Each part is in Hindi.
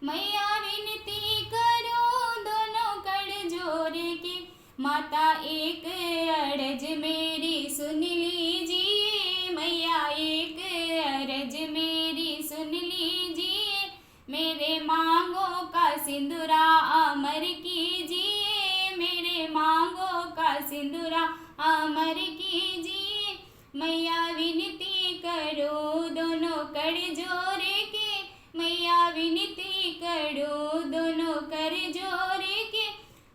मैया विनती करूं दोनों कर जोड़ के। माता एक अरज मेरी सुन लीजिए, मैया एक अरज मेरी सुन लीजिए। मेरे मांगों का सिंदूरा अमर कीजिए, मेरे मांगों का सिंदूरा अमर कीजिए। मैया विनती करो दोनों कर जोड़ के, मैया विनती करो दोनों कर जोड़ के।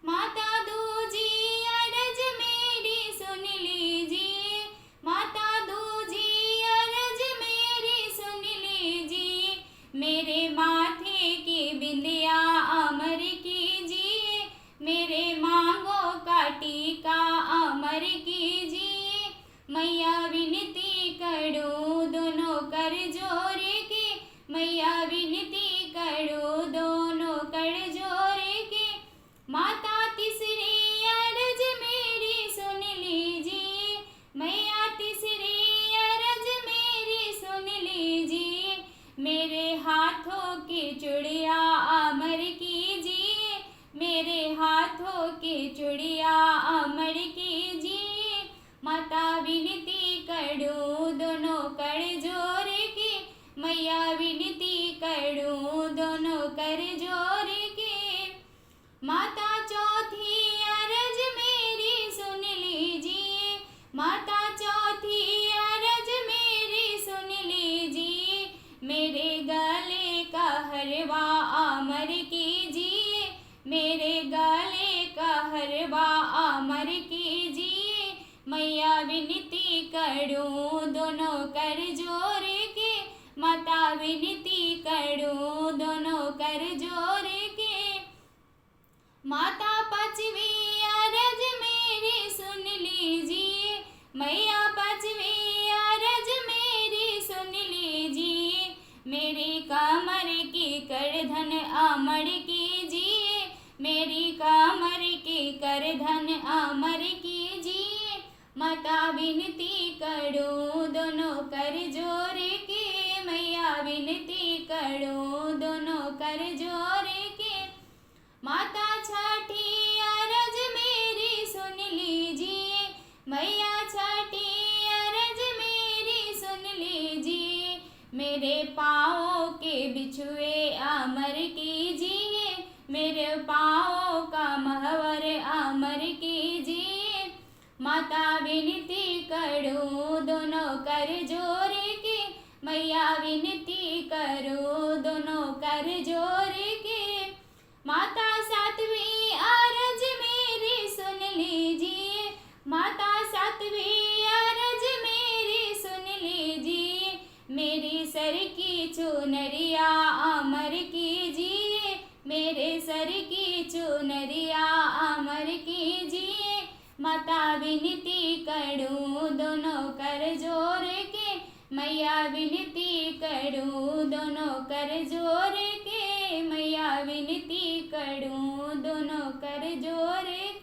माता दूजी अरज मेरी सुन लीजिए, माता दूजी अरज मेरी सुन लीजिए। मेरे माथे की बिंदिया अमर कीजिए, मेरे मांगों का टीका अमर कीजिए। मैया विनती करो दोनों कर जोड़ के, मैया विनती करो दोनों कर जोड़ के। माता तीसरी अरज मेरी सुन लीजिए, मैया तीसरी अरज मेरी सुन लीजिए। मेरे हाथों की चूड़िया अमर कीजिए, मेरे हाथों की चूड़िया अमर कीजिए। माता विनती करो दोनों कर जोड़ के, मैया विनती करो दोनों कर जोड़ के। माता चौथी अरज मेरी सुन लीजिए, माता चौथी अरज मेरी सुन लीजिए। मेरे गले का हरवा अमर कीजिए, मेरे गले का हरवा अमर कीजिए। मैया विनती करो दोनों कर जोड़ के, माता विनती करो दोनों कर जोड़ के। माता पांचवी अरज मेरी सुन लीजिए, मैया पांचवी अरज मेरी सुन लीजिए। मेरी कमर की करधन अमर कीजिए, मेरी कमर की करधन अमर कीजिए। माता विनती करो दोनों कर जोड़ के, मैया विनती करो दोनों कर जोड़ के। माता छठी अरज मेरी सुन लीजिए, मैया छठी अरज मेरी सुन लीजिए। मेरे पाँवों के बिछुए अमर कीजिए, मेरे पाँवों का महवर अमर कीजिए। माता विनती करो दोनों कर जोड़ के, मैया विनती करो दोनों कर जोड़ के। माता सातवीं अरज मेरी सुन लीजिए, माता सातवीं अरज मेरी सुन लीजिए। मेरी सर की चुनरिया अमर कीजिए, मेरे सर की चुनरिया अमर कीजिए। माता विनती करो दोनों कर जोड़ के, मैया विनती करो दोनों कर जोड़ के, मैया विनती करो दोनों कर जोड़ के।